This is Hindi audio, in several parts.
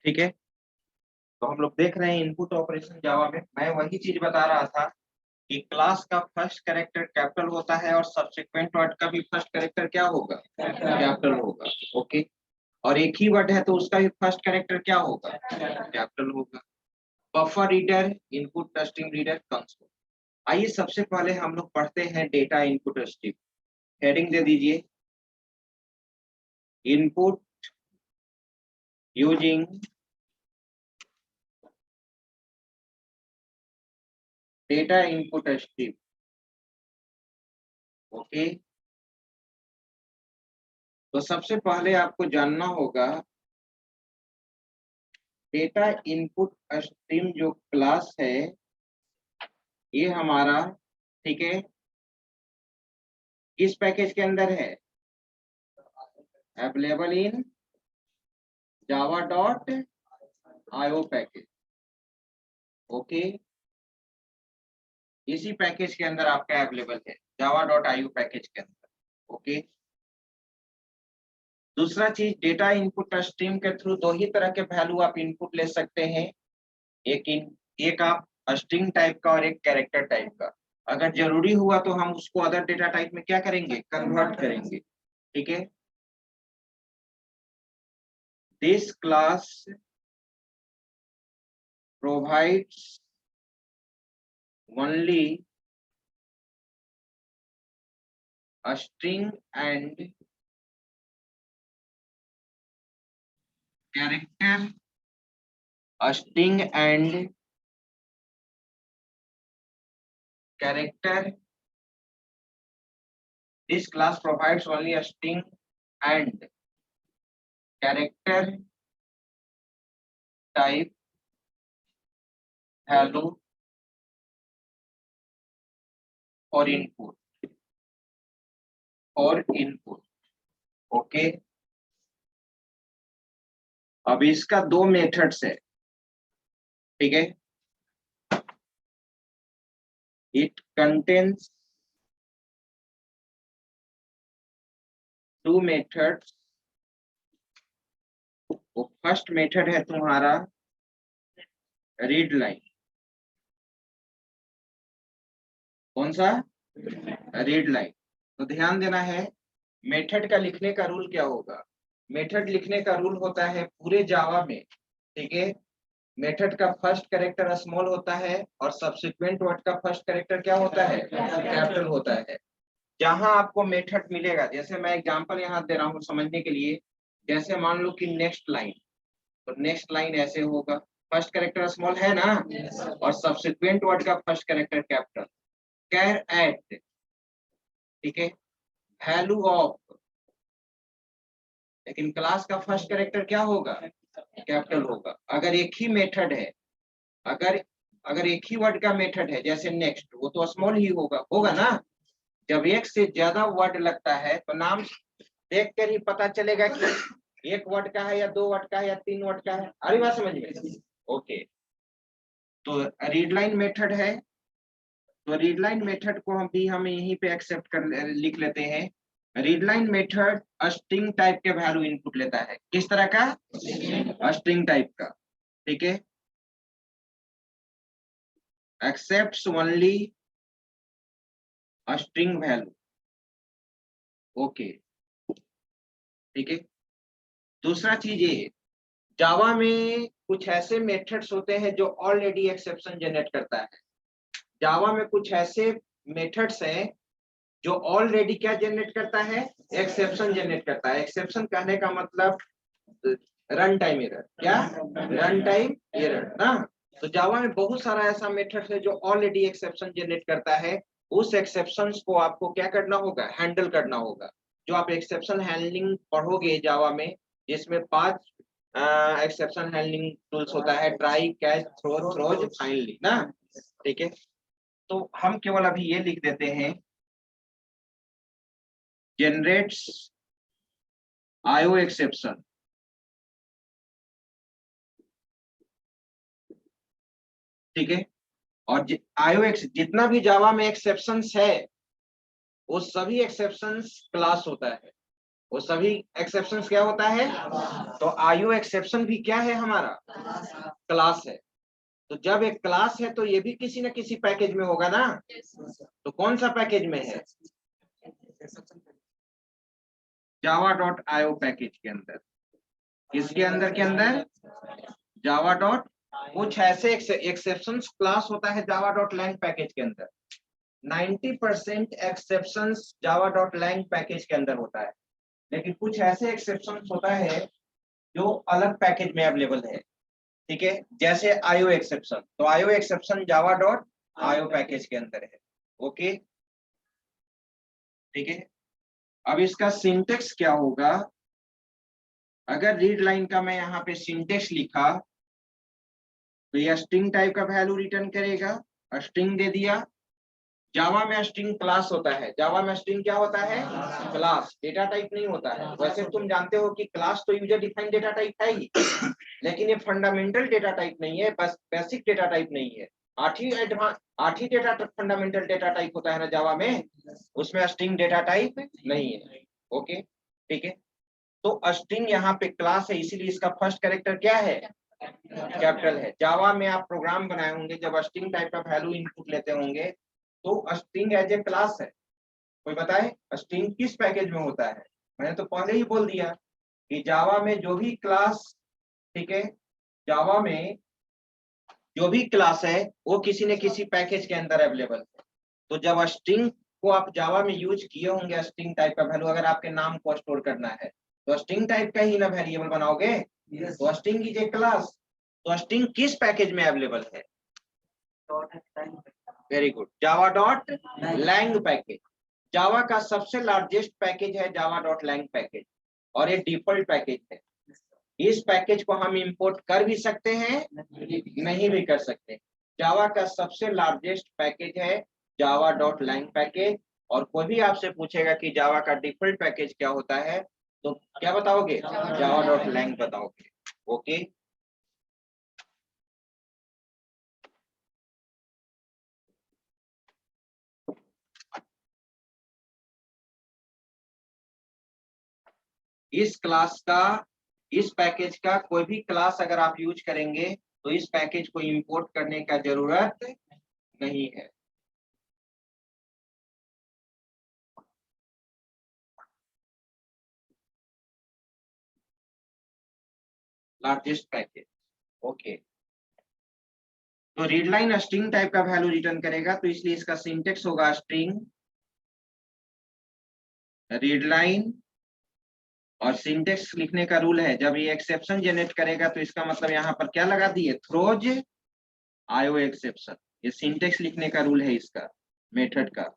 ठीक है, तो हम लोग देख रहे हैं इनपुट ऑपरेशन जावा में। मैं वही चीज बता रहा था कि क्लास का फर्स्ट कैरेक्टर कैपिटल होता है और सब्सिक्वेंट वर्ड का भी फर्स्ट कैरेक्टर क्या होगा, कैपिटल होगा। ओके, और एक ही वर्ड है तो उसका भी फर्स्ट कैरेक्टर क्या होगा, कैपिटल होगा। Buffer reader, input stream reader, console. आइए सबसे पहले हम लोग पढ़ते हैं डेटा इनपुट स्ट्रीम। हेडिंग दे दीजिए, input using data input stream. Okay, तो सबसे पहले आपको जानना होगा डेटा इनपुट स्ट्रीम जो क्लास है ये हमारा, ठीक है, किस पैकेज के अंदर है, available in Java dot IO package. Okay, इसी पैकेज के अंदर आपका अवेलेबल है, जावा डॉट आईओ पैकेज के अंदर। ओके, दूसरा चीज, डेटा इनपुट स्ट्रीम के थ्रू दो ही तरह के वैल्यू आप इनपुट ले सकते हैं, एक आप स्ट्रिंग टाइप का और एक कैरेक्टर टाइप का। अगर जरूरी हुआ तो हम उसको अदर डेटा टाइप में क्या करेंगे, कन्वर्ट करेंगे। ठीक है, this class provides only a string and character, a string and character. This class provides only a string and character type value for input, for input. Okay, अब इसका दो मेथड्स है। ठीक है, इट कंटेन्स टू मेथड्स। वो फर्स्ट मेथड है तुम्हारा रीड लाइन। कौन सा, रीड लाइन। तो ध्यान देना है, मेथड का लिखने का रूल क्या होगा, मेथड लिखने का रूल होता है पूरे जावा में, ठीक है, मेथड का फर्स्ट कैरेक्टर स्मॉल होता है और सब्सिक्वेंट वर्ड का फर्स्ट कैरेक्टर क्या होता है, कैपिटल होता है। जहां आपको मेथड मिलेगा, जैसे मैं एग्जांपल यहाँ दे रहा हूँ समझने के लिए, जैसे मान लो कि नेक्स्ट लाइन, तो नेक्स्ट लाइन ऐसे होगा, फर्स्ट कैरेक्टर स्मॉल है ना, और सब्सिक्वेंट वर्ड का first character capital. Char at, ठीक है, वैल्यू ऑफ, लेकिन क्लास का फर्स्ट कैरेक्टर क्या होगा, कैपिटल होगा। अगर एक ही मेथड है, अगर अगर एक ही वर्ड का मेथड है जैसे नेक्स्ट, वो तो स्मॉल ही होगा ना। जब एक से ज्यादा वर्ड लगता है तो नाम देख कर ही पता चलेगा कि एक वर्ड का है या दो वर्ड का है या तीन वर्ड का है। अरे बात समझ में। ओके, तो रीड लाइन मेथड है, तो रीड लाइन मेथड को हम यहीं पे एक्सेप्ट कर लिख लेते हैं। Read line method string type के वैल्यू इनपुट लेता है। किस तरह का, स्ट्रिंग टाइप का। ठीक है, accepts only string value. Okay, ठीक है। दूसरा चीज ये, जावा में कुछ ऐसे मेथड्स होते हैं जो ऑलरेडी एक्सेप्शन जनरेट करता है। जावा में कुछ ऐसे मेथड्स हैं जो ऑलरेडी क्या जनरेट करता है, एक्सेप्शन जनरेट करता है। एक्सेप्शन कहने का मतलब रन टाइम एरर। क्या, रन टाइम एरर ना। तो जावा में बहुत सारा ऐसा मेथड है जो ऑलरेडी एक्सेप्शन जनरेट करता है। उस एक्सेप्शंस को आपको क्या करना होगा, हैंडल करना होगा। जो आप एक्सेप्शन हैंडलिंग पढ़ोगे जावा में, जिसमें 5 एक्सेप्शन हैंडलिंग टूल्स होता है, try, catch, throw, throws, finally ना। ठीक है, तो हम केवल अभी ये लिख देते हैं, जनरेट्स आईओ एक्सेप्शन। ठीक है, और आईओ जितना भी जावा में एक्सेप्शंस है वो सभी एक्सेप्शंस क्लास होता है। वो सभी एक्सेप्शंस क्या होता है? तो आईओ एक्सेप्शन भी क्या है? हमारा क्लास है। तो जब एक क्लास है तो ये भी किसी न किसी पैकेज में होगा ना। तो कौन सा पैकेज में है? java.io पैकेज के अंदर। किसके अंदर? के अंदर जावा डॉट, कुछ ऐसे एक्सेप्शंस क्लास होता है जावा डॉट लैंग पैकेज के अंदर। 90% exceptions Java dot lang package के अंदर होता है, लेकिन कुछ ऐसे एक्सेप्शंस होता है जो अलग पैकेज में अवेलेबल है। ठीक है, जैसे आईओ एक्सेप्शन, तो IO exception Java dot IO package के अंदर है। ओके, ठीक है। अब इसका सिंटेक्स क्या होगा? अगर रीड लाइन का मैं यहाँ पे सिंटेक्स लिखा तो ये स्ट्रिंग टाइप का वैल्यू रिटर्न करेगा, स्ट्रिंग दे दिया। जावा में स्ट्रिंग क्लास होता है। जावा में स्ट्रिंग क्या होता है? क्लास, डेटा टाइप नहीं होता है। वैसे तुम जानते हो कि क्लास तो यूजर डिफाइंड डेटा टाइप है ही, लेकिन ये फंडामेंटल डेटा टाइप नहीं है, बस बेसिक डेटा टाइप नहीं है। आठ ही डेटा फंडामेंटल डेटा टाइप होता है ना जावा में, उसमें स्ट्रिंग डेटा टाइप नहीं है। ओके, ठीक है। तो स्ट्रिंग यहाँ पे क्लास है, इसीलिए इसका फर्स्ट कैरेक्टर क्या है? कैपिटल है। जावा में आप प्रोग्राम बनाए होंगे, जब स्ट्रिंग टाइप का वैल्यू इनपुट लेते होंगे तो स्ट्रिंग एज ए क्लास है। कोई बताए स्ट्रिंग किस पैकेज में होता है? मैंने तो पहले ही बोल दिया कि जावा में जो भी क्लास, ठीक है, जावा में जो भी क्लास है वो किसी न किसी पैकेज के अंदर अवेलेबल है। तो जब स्ट्रिंग को आप जावा में यूज किए होंगे, स्ट्रिंग टाइप का वैल्यू, अगर आपके नाम को स्टोर करना है तो स्ट्रिंग टाइप का ही ना वेरिएबल बनाओगे। तो स्ट्रिंग इज ए क्लास। तो स्ट्रिंग किस पैकेज में अवेलेबल है? Very good, Java dot lang package. Java का सबसे लार्जेस्ट पैकेज है जावा डॉट लैंग पैकेज, और ये डिफॉल्ट पैकेज है। इस पैकेज को हम इंपोर्ट कर भी सकते हैं, नहीं भी कर सकते। जावा का सबसे लार्जेस्ट पैकेज है जावा डॉट लैंग पैकेज। और कोई भी आपसे पूछेगा कि जावा का डिफॉल्ट पैकेज क्या होता है, तो क्या बताओगे? जावा डॉट लैंग बताओगे। ओके, इस क्लास का, इस पैकेज का कोई भी क्लास अगर आप यूज करेंगे तो इस पैकेज को इंपोर्ट करने का जरूरत नहीं है। Largest package. ओके, तो रीड लाइन स्ट्रिंग टाइप का वैल्यू रिटर्न करेगा, तो इसलिए इसका सिंटेक्स होगा स्ट्रिंग रीड लाइन। और सिंटेक्स लिखने का रूल है, जब ये एक्सेप्शन जनरेट करेगा तो इसका मतलब यहाँ पर क्या लगा दिए? Throws IO exception. ये सिंटेक्स लिखने का रूल है इसका, मेथड का।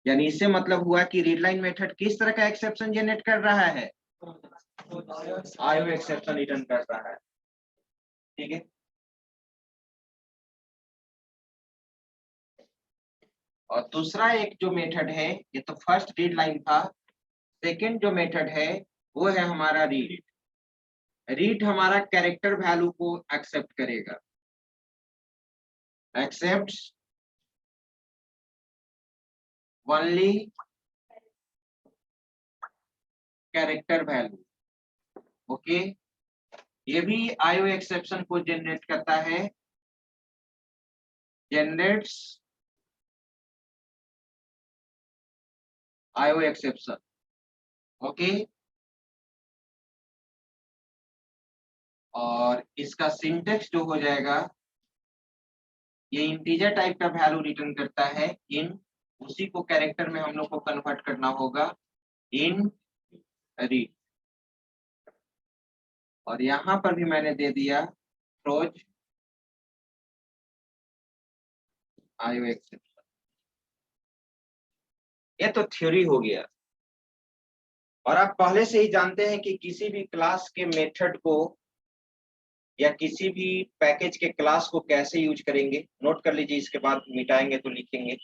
यानी इससे मतलब हुआ कि रीड लाइन मेथड किस तरह का एक्सेप्शन जनरेट कर रहा है? आईओ एक्सेप्शन रिटर्न कर रहा है। ठीक है, और दूसरा एक जो मेथड है, ये तो फर्स्ट रीड लाइन था। सेकंड जो मेथड है वो है हमारा रीड। रीड हमारा कैरेक्टर वैल्यू को एक्सेप्ट करेगा। Accept only character value. Okay, ये भी आईओ एक्सेप्शन को जनरेट करता है। Generates IO exception. ओके, और इसका सिंटेक्स जो हो जाएगा, ये इंटीजर टाइप का वैल्यू रिटर्न करता है इन, उसी को कैरेक्टर में हम लोग को कन्वर्ट करना होगा इन रीड। और यहाँ पर भी मैंने दे दिया थ्रोज आईओ एक्सेप्शन। ये तो थ्योरी हो गया, और आप पहले से ही जानते हैं कि किसी भी क्लास के मेथड को या किसी भी पैकेज के क्लास को कैसे यूज करेंगे। नोट कर लीजिए, इसके बाद मिटाएंगे तो लिखेंगे।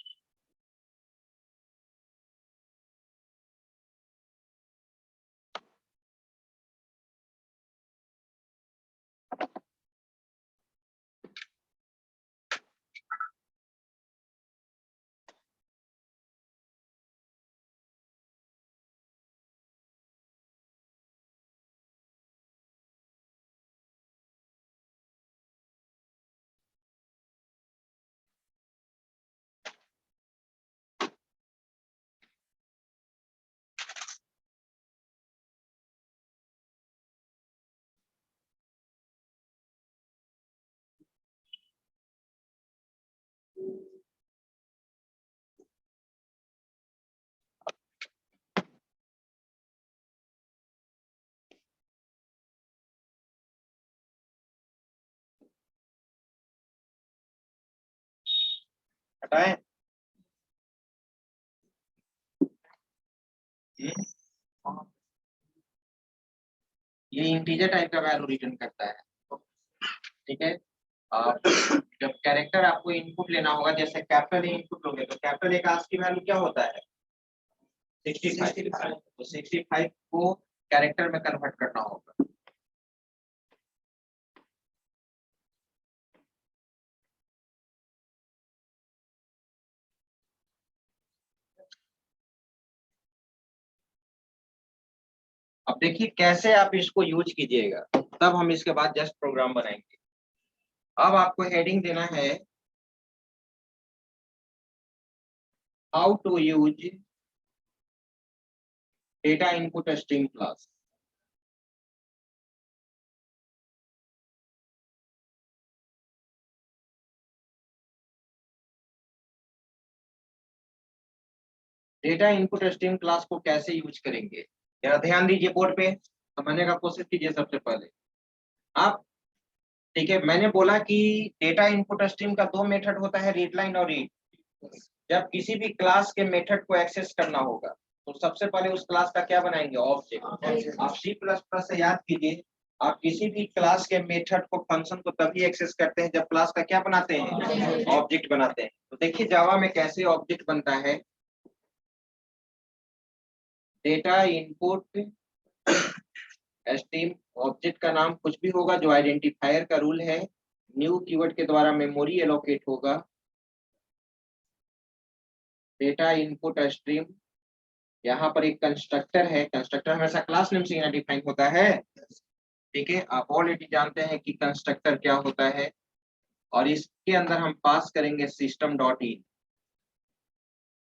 हटाए। ये इंटीजर टाइप का वैल्यू रिटर्न करता है, ठीक है। और जब कैरेक्टर आपको इनपुट लेना होगा, जैसे कैपिटल इनपुट लोगे तो कैपिटल ए का ASCII वैल्यू क्या होता है 65, तो 65 को कैरेक्टर में कन्वर्ट करना होगा। अब देखिए कैसे आप इसको यूज कीजिएगा, तब हम इसके बाद जस्ट प्रोग्राम बनाएंगे। अब आपको हेडिंग देना है how to use data input stream class. Data input stream class को कैसे यूज करेंगे, जरा ध्यान दीजिए बोर्ड पे, समझने का कोशिश कीजिए। सबसे पहले आप, ठीक है, मैंने बोला कि डेटा इनपुट स्ट्रीम का 2 मेथड होता है, रीड लाइन और रीड। जब किसी भी क्लास के मेथड को एक्सेस करना होगा तो सबसे पहले उस क्लास का क्या बनाएंगे, ऑब्जेक्ट। आप C++ से याद कीजिए, आप किसी भी क्लास के मेथड को, फंक्शन को तभी एक्सेस करते हैं जब क्लास का क्या बनाते हैं, ऑब्जेक्ट बनाते हैं। तो देखिए जावा में कैसे ऑब्जेक्ट बनता है। डेटा इनपुट स्ट्रीम, ऑब्जेक्ट का नाम कुछ भी होगा जो आइडेंटिफायर का रूल है। न्यू कीवर्ड के द्वारा मेमोरी एलोकेट होगा। डेटा इनपुट स्ट्रीम, यहाँ पर एक कंस्ट्रक्टर है, कंस्ट्रक्टर हमेशा क्लास नेम से डिफाइन होता है, ठीक है। आप ऑलरेडी जानते हैं कि कंस्ट्रक्टर क्या होता है। और इसके अंदर हम पास करेंगे सिस्टम डॉट इन।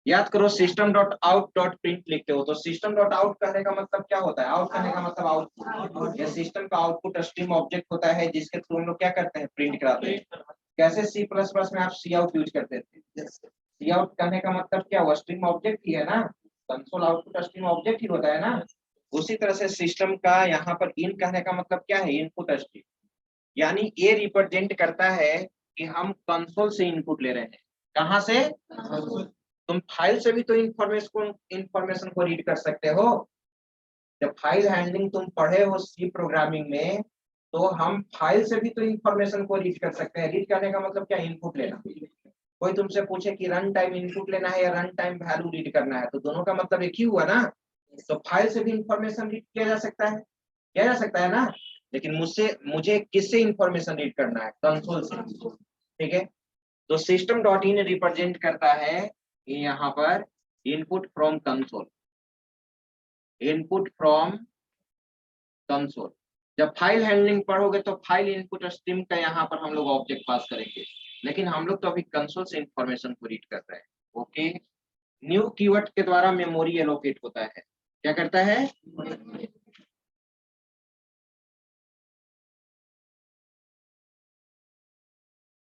याद करो system dot out dot print लिखते हो तो सिस्टम डॉट आउट कहने का मतलब क्या होता है, आउट करने का मतलब आउटपुट। यह सिस्टम का आउटपुट स्ट्रीम ऑब्जेक्ट होता है जिसके थ्रू हम लोग क्या करते हैं, प्रिंट कराते हैं। कैसे C++ में आप सी आउट यूज करते थे, सी आउट करने का मतलब क्या हुआ, स्ट्रीम ऑब्जेक्ट ही है ना, कंसोल आउटपुट स्ट्रीम ऑब्जेक्ट ही होता है ना। उसी तरह से सिस्टम का यहाँ पर इन कहने का मतलब क्या है, इनपुट स्ट्रीम। यानी ये रिप्रेजेंट करता है कि हम कंसोल से इनपुट ले रहे हैं। कहां से, तुम फाइल से भी तो इंफॉर्मेशन को रीड कर सकते हो। जब फाइल हैंडलिंग तुम पढ़े हो सी प्रोग्रामिंग में, तो हम फाइल से भी तो इंफॉर्मेशन को रीड कर सकते हैं। रीड करने का मतलब क्या, इनपुट लेना। कोई तुमसे पूछे कि रन टाइम इनपुट लेना है या रन टाइम वैल्यू रीड करना है, तो दोनों का मतलब एक ही हुआ ना। तो फाइल से भी इंफॉर्मेशन रीड किया जा सकता है, किया जा सकता है ना। लेकिन मुझे किससे इंफॉर्मेशन रीड करना है, कंसोल से, ठीक है। तो सिस्टम डॉट इन रिप्रेजेंट करता है कि यहाँ पर input from console, input from console. जब फाइल हैंडलिंग पढ़ोगे तो फाइल इनपुट स्ट्रीम का यहाँ पर हम लोग ऑब्जेक्ट पास करेंगे, लेकिन हम लोग तो अभी कंसोल से इंफॉर्मेशन को रीड कर रहे हैं, ओके। न्यू कीवर्ड के द्वारा मेमोरी एलोकेट होता है, क्या करता है,